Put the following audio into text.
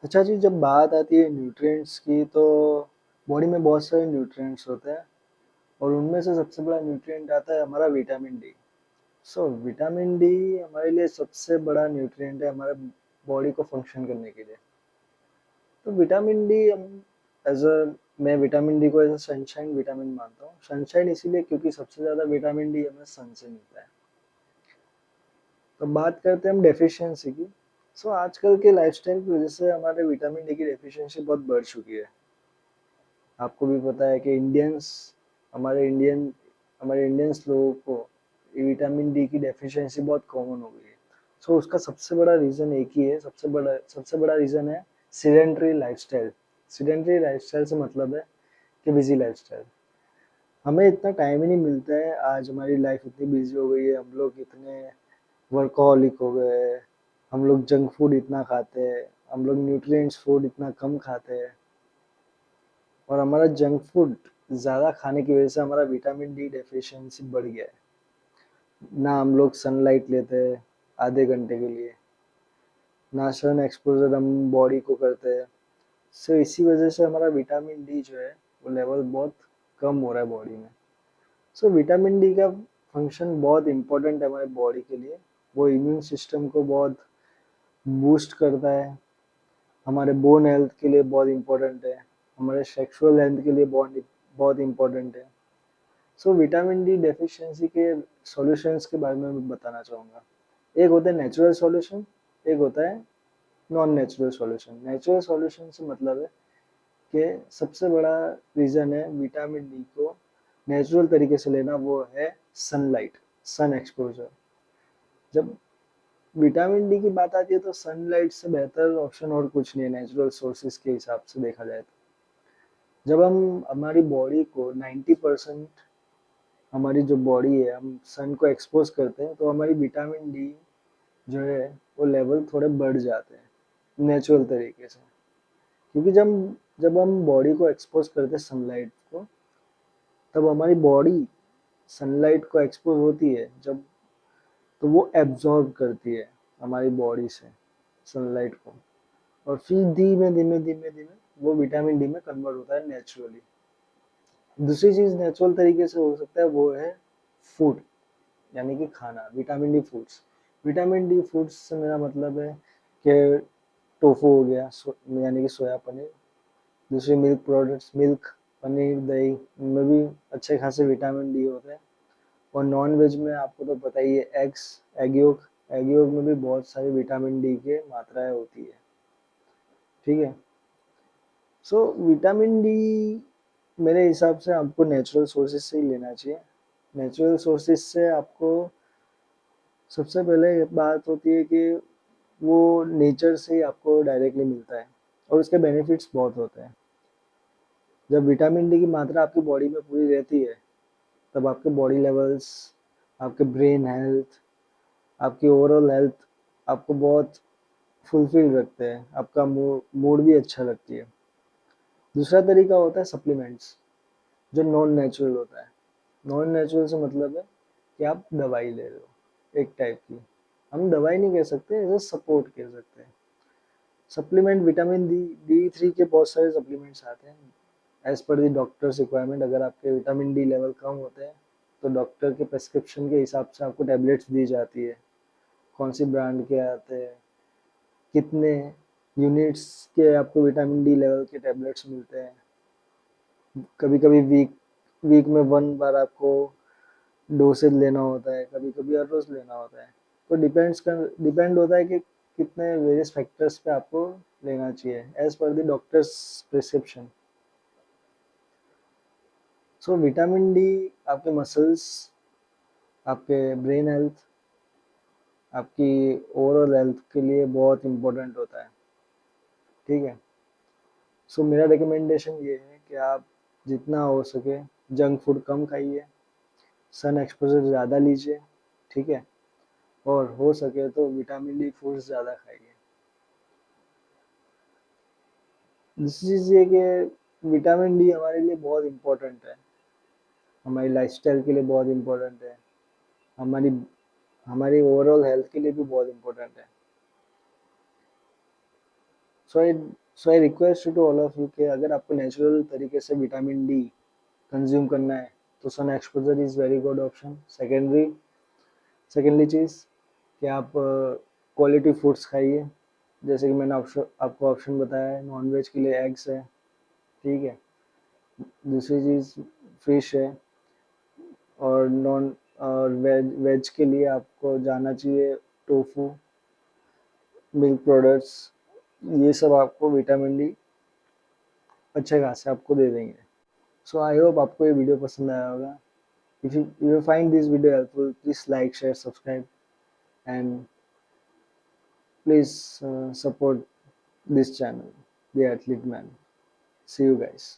अच्छा जी, जब बात आती है न्यूट्रिएंट्स की तो बॉडी में बहुत सारे न्यूट्रिएंट्स होते हैं और उनमें से सबसे बड़ा न्यूट्रिएंट आता है हमारा विटामिन डी। विटामिन डी हमारे लिए सबसे बड़ा न्यूट्रिएंट है हमारे बॉडी को फंक्शन करने के लिए। तो विटामिन डी हम एज अ मैं विटामिन डी को एज अ सनशाइन विटामिन मानता हूँ। सनशाइन इसीलिए क्योंकि सबसे ज़्यादा विटामिन डी हमें सन से मिलता है। तो बात करते हैं हम डेफिशिएंसी की। आजकल के लाइफस्टाइल की वजह से हमारे विटामिन डी की डेफिशिएंसी बहुत बढ़ चुकी है। आपको भी पता है कि हमारे इंडियन हमारे इंडियंस लोगों को विटामिन डी की डेफिशिएंसी बहुत कॉमन हो गई है। उसका सबसे बड़ा रीज़न एक ही है, सबसे बड़ा रीज़न है सीडेंटरी लाइफस्टाइल। सीडेंटरी लाइफस्टाइल से मतलब है कि बिजी लाइफस्टाइल। हमें इतना टाइम ही नहीं मिलता है। आज हमारी लाइफ इतनी बिजी हो गई है, हम लोग इतने वर्कहॉलिक हो गए हैं, हम लोग जंक फूड इतना खाते हैं, हम लोग न्यूट्रिएंट्स फूड इतना कम खाते हैं और हमारा जंक फूड ज़्यादा खाने की वजह से हमारा विटामिन डी डेफिशिएंसी बढ़ गया है। ना हम लोग सनलाइट लेते हैं आधे घंटे के लिए, ना सन एक्सपोजर हम बॉडी को करते हैं। इसी वजह से हमारा विटामिन डी जो है वो लेवल बहुत कम हो रहा है बॉडी में। विटामिन डी का फंक्शन बहुत इम्पोर्टेंट है हमारे बॉडी के लिए। वो इम्यून सिस्टम को बहुत बूस्ट करता है, हमारे बोन हेल्थ के लिए बहुत इम्पोर्टेंट है, हमारे सेक्सुअल हेल्थ के लिए बहुत बहुत इम्पोर्टेंट है। विटामिन डी डेफिशिएंसी के सॉल्यूशंस के बारे में मैं बताना चाहूँगा। एक होता है नेचुरल सॉल्यूशन, एक होता है non natural solution. Natural solution से मतलब है कि सबसे बड़ा रीज़न है विटामिन डी को नेचुरल तरीके से लेना, वो है सनलाइट, सन एक्सपोजर। जब विटामिन डी की बात आती है तो सनलाइट से बेहतर ऑप्शन और कुछ नहीं है नेचुरल सोर्सेज के हिसाब से देखा जाए तो। जब हम हमारी बॉडी को 90% हमारी जो बॉडी है हम सन को एक्सपोज करते हैं तो हमारी विटामिन डी जो है वो लेवल थोड़े बढ़ जाते हैं नेचुरल तरीके से। क्योंकि जब हम बॉडी को एक्सपोज करते हैं सनलाइट को, तब हमारी बॉडी सनलाइट को एक्सपोज होती है जब, तो वो एब्जॉर्ब करती है हमारी बॉडी से सनलाइट को, और फिर धीमे धीमे धीमे धीमे वो विटामिन डी में कन्वर्ट होता है नेचुरली। दूसरी चीज नेचुरल तरीके से हो सकता है वो है फूड, यानी कि खाना, vitamin D foods. Vitamin D foods से मेरा मतलब है कि टोफू हो गया, यानी कि सोया पनीर। दूसरे मिल्क प्रोडक्ट्स, मिल्क, पनीर, दही, इनमें भी अच्छे खासे विटामिन डी होते हैं। और नॉन वेज में आपको तो पता ही है, एग्स, एग योक में भी बहुत सारी विटामिन डी के मात्राएं होती है। ठीक है। विटामिन डी मेरे हिसाब से आपको नेचुरल सोर्सेज से ही लेना चाहिए। नेचुरल सोर्सेज से आपको सबसे पहले ये बात होती है कि वो नेचर से ही आपको डायरेक्टली मिलता है और उसके बेनिफिट्स बहुत होते हैं। जब विटामिन डी की मात्रा आपकी बॉडी में पूरी रहती है तब आपके बॉडी लेवल्स, आपके ब्रेन हेल्थ, आपकी ओवरऑल हेल्थ आपको बहुत फुलफिल रखते हैं, आपका मूड भी अच्छा लगती है। दूसरा तरीका होता है सप्लीमेंट्स, जो नॉन नेचुरल होता है। नॉन नेचुरल से मतलब है कि आप दवाई ले रहे हो एक टाइप की। हम दवाई नहीं कह सकते, एज सपोर्ट कह सकते हैं। Supplement vitamin D D three के बहुत सारे सप्लीमेंट्स आते हैं एज पर दी डॉक्टर्स रिक्वायरमेंट। अगर आपके विटामिन डी लेवल कम होते हैं तो डॉक्टर के प्रेस्क्रिप्शन के हिसाब से आपको टैबलेट्स दी जाती है। कौन सी ब्रांड के आते हैं, कितने यूनिट्स के आपको विटामिन डी लेवल के टैबलेट्स मिलते हैं। कभी कभी वीक में वन बार आपको डोसेज लेना होता है, कभी कभी हर रोज लेना होता है। तो डिपेंड होता है कि कितने वेरियस फैक्टर्स पे आपको लेना चाहिए as per the doctor's prescription. Vitamin D आपके मसल्स, आपके ब्रेन हेल्थ, आपकी ओवरऑल हेल्थ के लिए बहुत इम्पोर्टेंट होता है। ठीक है। मेरा रिकमेंडेशन ये है कि आप जितना हो सके जंक फूड कम खाइए, सन एक्सपोजर ज़्यादा लीजिए। ठीक है। और हो सके तो विटामिन डी फूड्स ज़्यादा खाइए। दूसरी चीज़ ये कि विटामिन डी हमारे लिए बहुत इम्पोर्टेंट है, हमारी लाइफस्टाइल के लिए बहुत इम्पोर्टेंट है, हमारी हमारी ओवरऑल हेल्थ के लिए भी बहुत इम्पोर्टेंट है। So I so I request to all of you कि अगर आपको नेचुरल तरीके से विटामिन डी कंज्यूम करना है तो sun exposure is very good option. Secondly चीज़ कि आप क्वालिटी फूड्स खाइए, जैसे कि मैंने आपको ऑप्शन बताया है, नॉन वेज के लिए एग्स है, ठीक है। दूसरी चीज़ फिश है, और नॉन और वेज के लिए आपको जाना चाहिए टोफू, मिल्क प्रोडक्ट्स, ये सब आपको विटामिन डी अच्छे खासे आपको दे देंगे। सो आई होप आपको ये वीडियो पसंद आया होगा। If you find this video helpful, please like, share, subscribe, and please support this channel, The Athlete Man. See you guys.